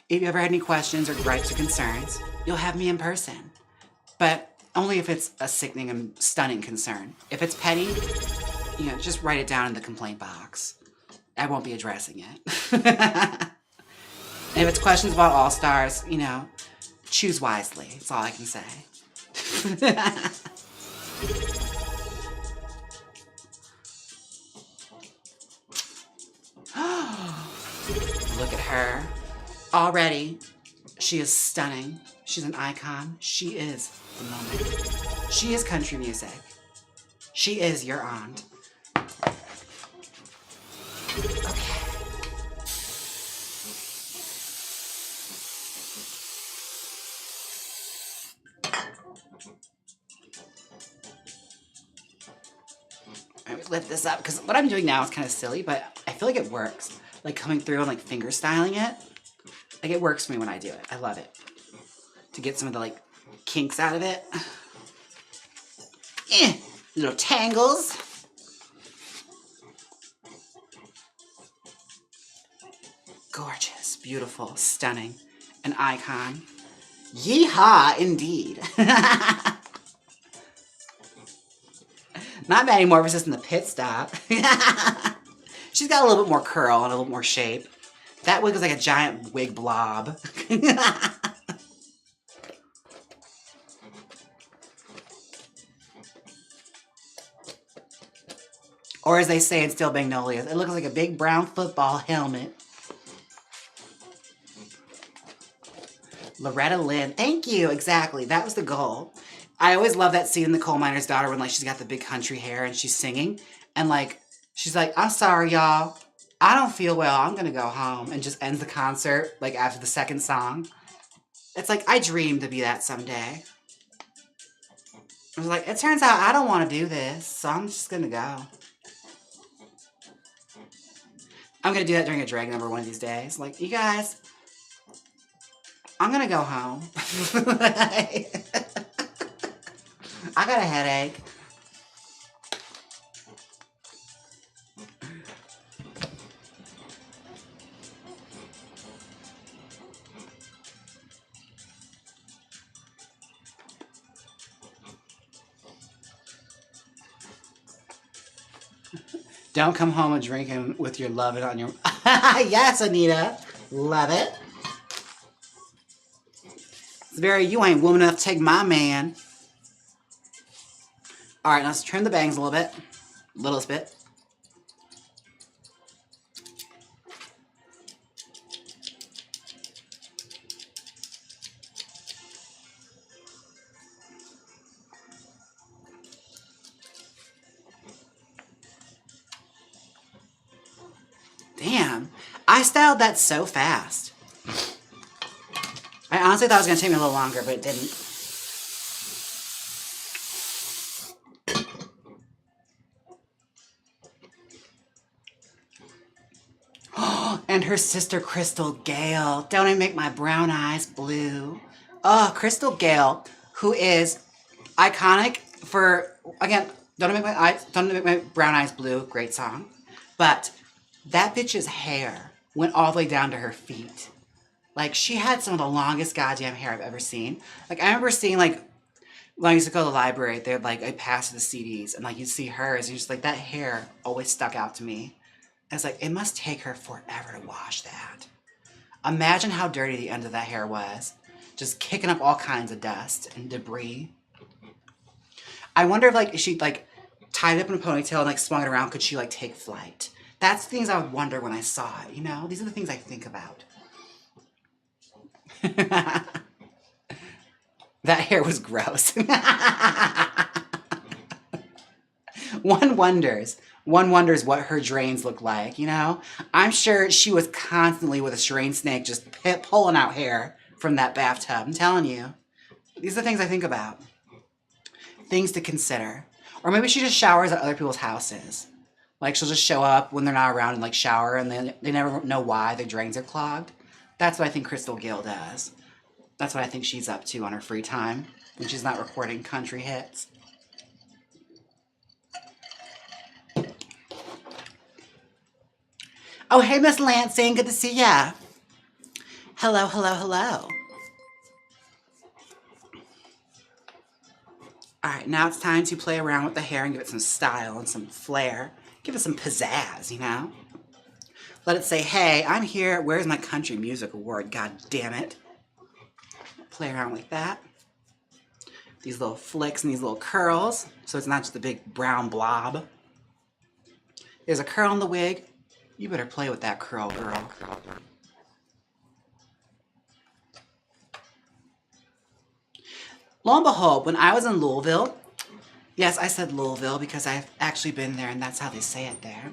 if you ever had any questions or gripes or concerns, you'll have me in person. But only if it's a sickening and stunning concern. If it's petty, you know, just write it down in the complaint box. I won't be addressing it. And if it's questions about All Stars, you know, choose wisely. That's all I can say. Look at her. Already, she is stunning. She's an icon. She is the moment. She is country music. She is your aunt. Okay. I would lift this up because what I'm doing now is kind of silly, but I feel like it works. Like coming through and like finger styling it. Like it works for me when I do it. I love it. To get some of the like kinks out of it. Little tangles. Gorgeous, beautiful, stunning, an icon. Yeehaw, indeed. Not bad anymore, ever since in the pit stop. She's got a little bit more curl and a little more shape. That wig was like a giant wig blob. Or as they say in Still Magnolias, it looks like a big brown football helmet. Loretta Lynn. Thank you. Exactly. That was the goal. I always love that scene in The Coal Miner's Daughter when like she's got the big country hair and she's singing. And like, she's like, I'm sorry, y'all. I don't feel well. I'm going to go home. And just ends the concert like after the second song. It's like, I dream to be that someday. I was like, it turns out I don't want to do this. So I'm just going to go. I'm going to do that during a drag number one of these days. Like, you guys, I'm going to go home. I got a headache. Don't come home and drinking with your lovin' on your... Yes, Anita. Love it. It's very, you ain't woman enough to take my man. All right, now let's trim the bangs a little bit. Littlest bit. Damn, I styled that so fast. I honestly thought it was going to take me a little longer, but it didn't. And her sister, Crystal Gale. Don't even make my brown eyes blue. Oh, Crystal Gale, who is iconic for, again, don't make my brown eyes blue. Great song. But that bitch's hair went all the way down to her feet. Like, she had some of the longest goddamn hair I've ever seen. Like, I remember seeing, like, when I used to go to the library, they'd, like, I'd pass the CDs, and, like, you'd see hers, and just, like, that hair always stuck out to me. I was like, it must take her forever to wash that. Imagine how dirty the end of that hair was. Just kicking up all kinds of dust and debris. I wonder if like, if she like tied it up in a ponytail and like swung it around, could she like take flight? That's the things I would wonder when I saw it, you know? These are the things I think about. That hair was gross. One wonders what her drains look like, you know? I'm sure she was constantly with a drain snake just pulling out hair from that bathtub. I'm telling you. These are the things I think about. Things to consider. Or maybe she just showers at other people's houses. Like she'll just show up when they're not around and like shower and they never know why their drains are clogged. That's what I think Crystal Gayle does. That's what I think she's up to on her free time when she's not recording country hits. Oh, hey, Miss Lansing. Good to see ya. Hello, hello, hello. All right, now it's time to play around with the hair and give it some style and some flair. Give it some pizzazz, you know? Let it say, hey, I'm here. Where's my country music award? God damn it. Play around like that. These little flicks and these little curls, so it's not just a big brown blob. There's a curl in the wig. You better play with that curl, girl. Lo and behold, when I was in Louisville, yes, I said Louisville because I've actually been there and that's how they say it there.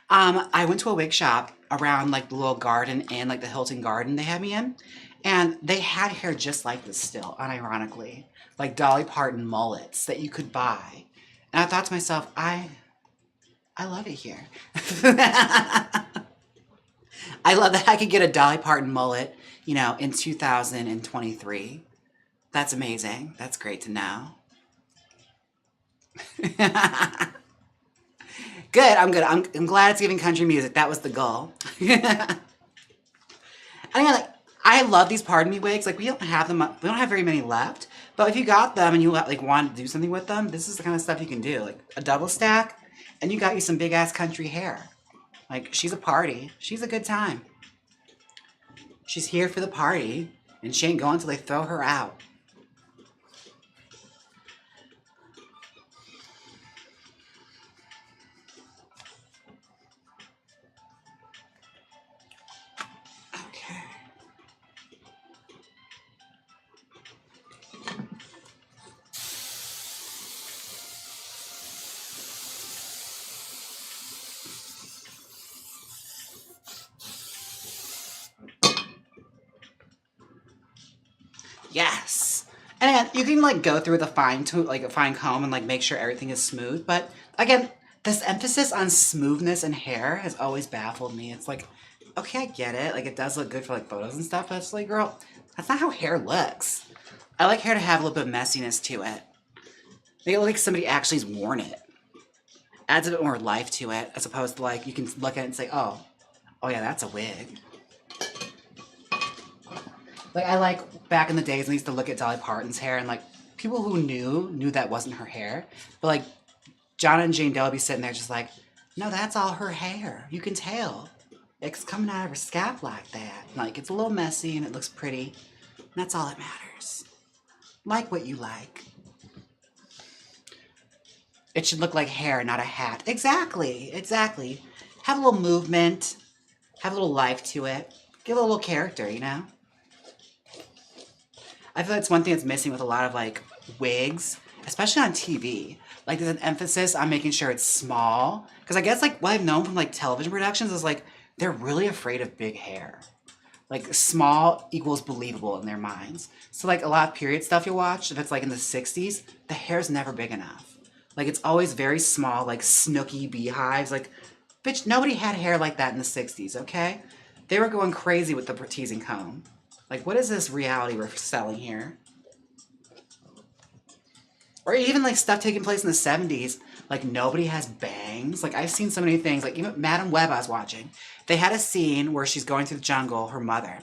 I went to a wig shop around like the little garden and like the Hilton Garden they had me in. And they had hair just like this still, unironically. Like Dolly Parton mullets that you could buy. And I thought to myself, I love it here. I love that I could get a Dolly Parton mullet, you know, in 2023. That's amazing. That's great to know. Good. I'm good. I'm glad it's giving country music. That was the goal. And again, like, I love these Pardon Me wigs. Like, we don't have them. We don't have very many left. But if you got them and you like want to do something with them, this is the kind of stuff you can do. Like a double stack, and you got you some big ass country hair. Like, she's a party. She's a good time. She's here for the party, and she ain't going until they throw her out. Okay. Yes. And again, you can like go through with a fine comb and like make sure everything is smooth. But again, this emphasis on smoothness in hair has always baffled me. It's like, okay, I get it. Like, it does look good for like photos and stuff, but it's like, girl, that's not how hair looks. I like hair to have a little bit of messiness to it. Make it look like somebody actually's worn it. Adds a bit more life to it, as opposed to like, you can look at it and say, oh yeah, that's a wig. Like, I like, back in the days, I used to look at Dolly Parton's hair, and like, people who knew that wasn't her hair. But like, John and Jane Doe would be sitting there just like, no, that's all her hair. You can tell. It's coming out of her scalp like that. Like, it's a little messy and it looks pretty. And that's all that matters. Like what you like. It should look like hair, not a hat. Exactly, exactly. Have a little movement. Have a little life to it. Give it a little character, you know? I feel like it's one thing that's missing with a lot of like wigs, especially on TV. Like, there's an emphasis on making sure it's small. Because I guess like what I've known from like television productions is like, they're really afraid of big hair. Like, small equals believable in their minds. So like a lot of period stuff you watch, if it's like in the 60s, the hair's never big enough. Like, it's always very small, like snooky beehives. Like, bitch, nobody had hair like that in the 60s, okay? They were going crazy with the teasing comb. Like, what is this reality we're selling here? Or even like stuff taking place in the 70s, like nobody has bangs. Like, I've seen so many things, like even Madam Web I was watching. They had a scene where she's going through the jungle, her mother,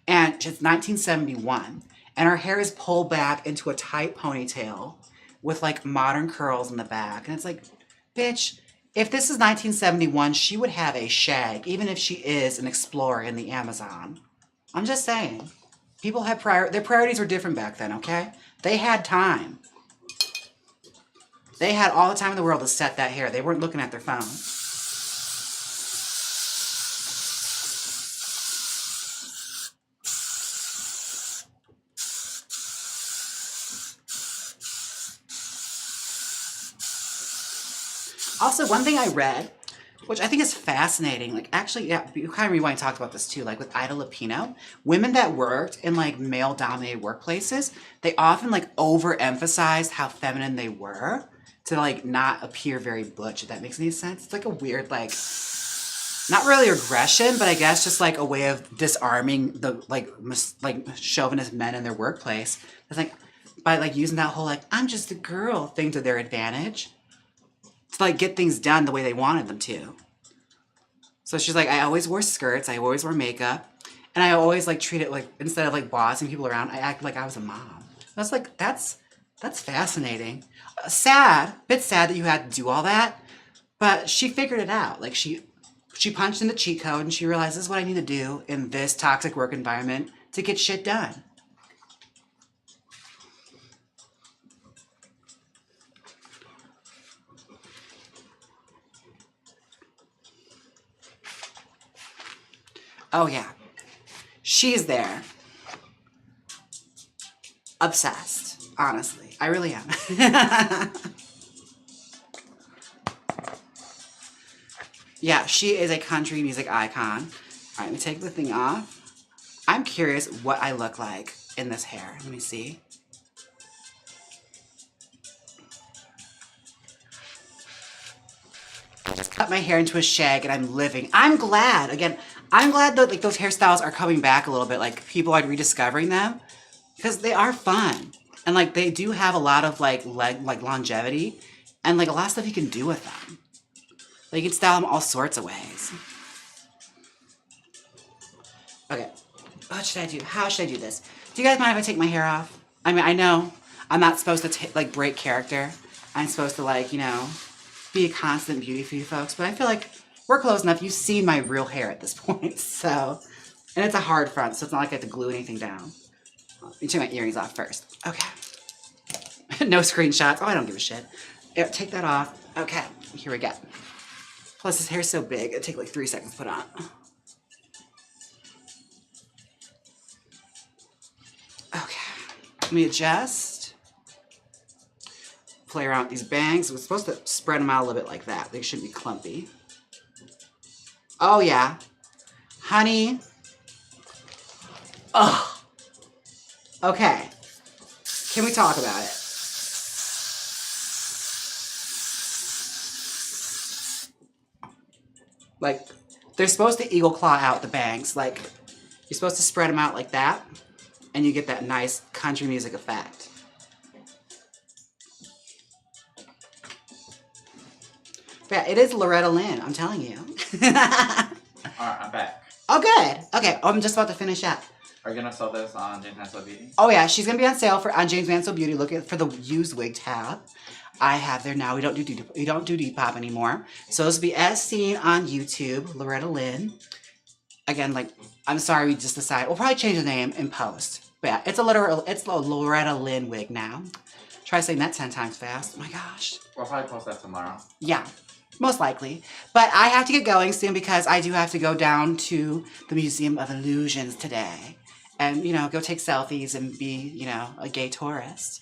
and it's 1971, and her hair is pulled back into a tight ponytail with like modern curls in the back. And it's like, bitch, If this is 1971, she would have a shag, even if she is an explorer in the Amazon. I'm just saying. People had their priorities were different back then, okay? They had time. They had all the time in the world to set that hair. They weren't looking at their phone. Also, one thing I read, which I think is fascinating, like actually, yeah, you kind of rewind talked about this too, like with Ida Lupino, women that worked in like male-dominated workplaces, they often like overemphasized how feminine they were to like not appear very butch, if that makes any sense. It's like a weird, like, not really aggression, but I guess just like a way of disarming the like chauvinist men in their workplace. It's like, by like using that whole like, I'm just a girl thing to their advantage. To like get things done the way they wanted them to. So she's like, I always wore skirts, I always wore makeup, and I always like treat it like, instead of like bossing people around, I act like I was a mom. That's like, that's fascinating. Bit sad that you had to do all that, but she figured it out. Like she punched in the cheat code and she realized this is what I need to do in this toxic work environment to get shit done. Oh yeah, she's there. Obsessed, honestly. I really am. Yeah, she is a country music icon. All right, let me take the thing off. I'm curious what I look like in this hair. Let me see. Just cut my hair into a shag and I'm living. I'm glad. Again, I'm glad that like those hairstyles are coming back a little bit. Like people are rediscovering them because they are fun and like they do have a lot of like longevity and like a lot of stuff you can do with them. Like you can style them all sorts of ways. Okay, what should I do? How should I do this? Do you guys mind if I take my hair off? I mean, I know I'm not supposed to like break character. I'm supposed to like, you know, be a constant beauty for you folks, but I feel like we're close enough. You've seen my real hair at this point, so, and it's a hard front, so it's not like I have to glue anything down. Let me take my earrings off first. Okay. No screenshots. Oh, I don't give a shit. Here, take that off. Okay, here we go. Plus, this hair's so big, it'll take like 3 seconds to put on. Okay, let me adjust. Play around with these bangs. We're supposed to spread them out a little bit like that. They shouldn't be clumpy. Oh yeah. Honey. Ugh. Okay. Can we talk about it? Like, they're supposed to eagle claw out the bangs. Like, you're supposed to spread them out like that, and you get that nice country music effect. Yeah, it is Loretta Lynn, I'm telling you. Alright, I'm back. Oh, good. Okay, I'm just about to finish up. Are you gonna sell this on Jaymes Mansfield Beauty? Oh yeah, she's gonna be on sale on Jaymes Mansfield Beauty. Look for the used wig tab. I have there now. We don't do DEPOP anymore. So this will be as seen on YouTube. Loretta Lynn. Again, like, I'm sorry, we just decided we'll probably change the name in post. But yeah, it's a Loretta Lynn wig now. Try saying that 10 times fast. Oh my gosh. We'll probably post that tomorrow. Yeah. Most likely. But I have to get going soon because I do have to go down to the Museum of Illusions today. And, you know, go take selfies and be, you know, a gay tourist.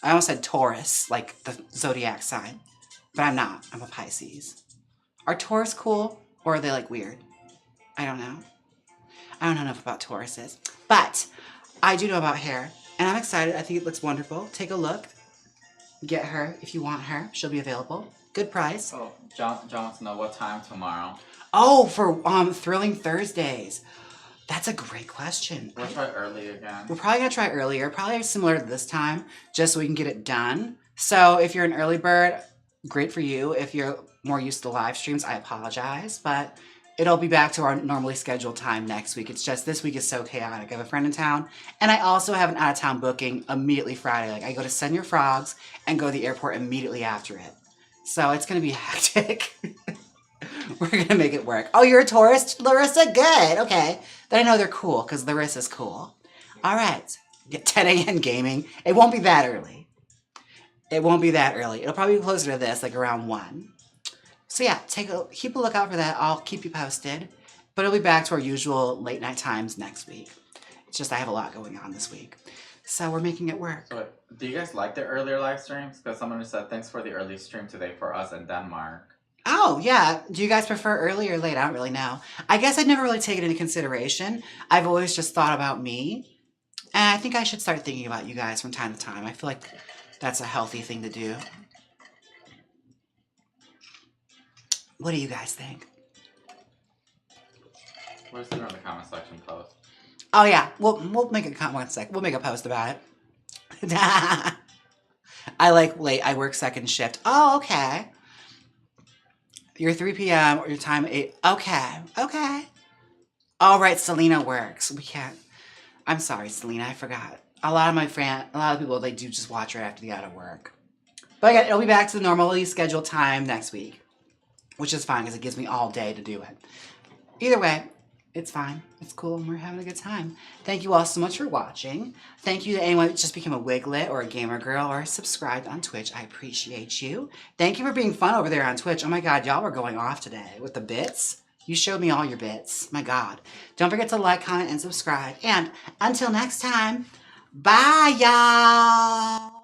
I almost said Taurus, like the zodiac sign. But I'm not. I'm a Pisces. Are Taurus cool? Or are they, like, weird? I don't know. I don't know enough about Tauruses. But I do know about hair. And I'm excited. I think it looks wonderful. Take a look. Get her if you want her. She'll be available. Good price. Oh, John wants to know what time tomorrow. Oh, for Thrilling Thursdays. That's a great question. We'll try early again. We're probably going to try earlier, probably similar to this time, just so we can get it done. So if you're an early bird, great for you. If you're more used to live streams, I apologize, but it'll be back to our normally scheduled time next week. It's just this week is so chaotic. I have a friend in town, and I also have an out-of-town booking immediately Friday. Like, I go to Send Your Frogs and go to the airport immediately after it. So it's going to be hectic. We're going to make it work. Oh, you're a Taurus, Larissa? Good. Okay. Then I know they're cool because Larissa's cool. All right. 10 a.m. gaming. It won't be that early. It won't be that early. It'll probably be closer to this, like around 1. So yeah, keep a lookout for that. I'll keep you posted. But it'll be back to our usual late night times next week. It's just I have a lot going on this week. So we're making it work. So do you guys like the earlier live streams? Because someone said thanks for the early stream today for us in Denmark. Oh, yeah. Do you guys prefer early or late? I don't really know. I guess I'd never really taken into consideration. I've always just thought about me. And I think I should start thinking about you guys from time to time. I feel like that's a healthy thing to do. What do you guys think? We'll just put it in the comment section post. Oh, yeah. We'll make a comment. 1 sec. We'll make a post about it. I like late. I work second shift. Oh, okay. Your 3 p.m. or your time 8. Okay. Okay. All right. Selena works. We can't. I'm sorry, Selena. I forgot. A lot of people, they do just watch right after they get out of work. But again, it'll be back to the normally scheduled time next week, which is fine because it gives me all day to do it. Either way, it's fine. It's cool, and we're having a good time. Thank you all so much for watching. Thank you to anyone that just became a Wiglet or a gamer girl or subscribed on Twitch. I appreciate you. Thank you for being fun over there on Twitch. Oh my God, y'all were going off today with the bits. You showed me all your bits. My God. Don't forget to like, comment, and subscribe. And until next time, bye, y'all.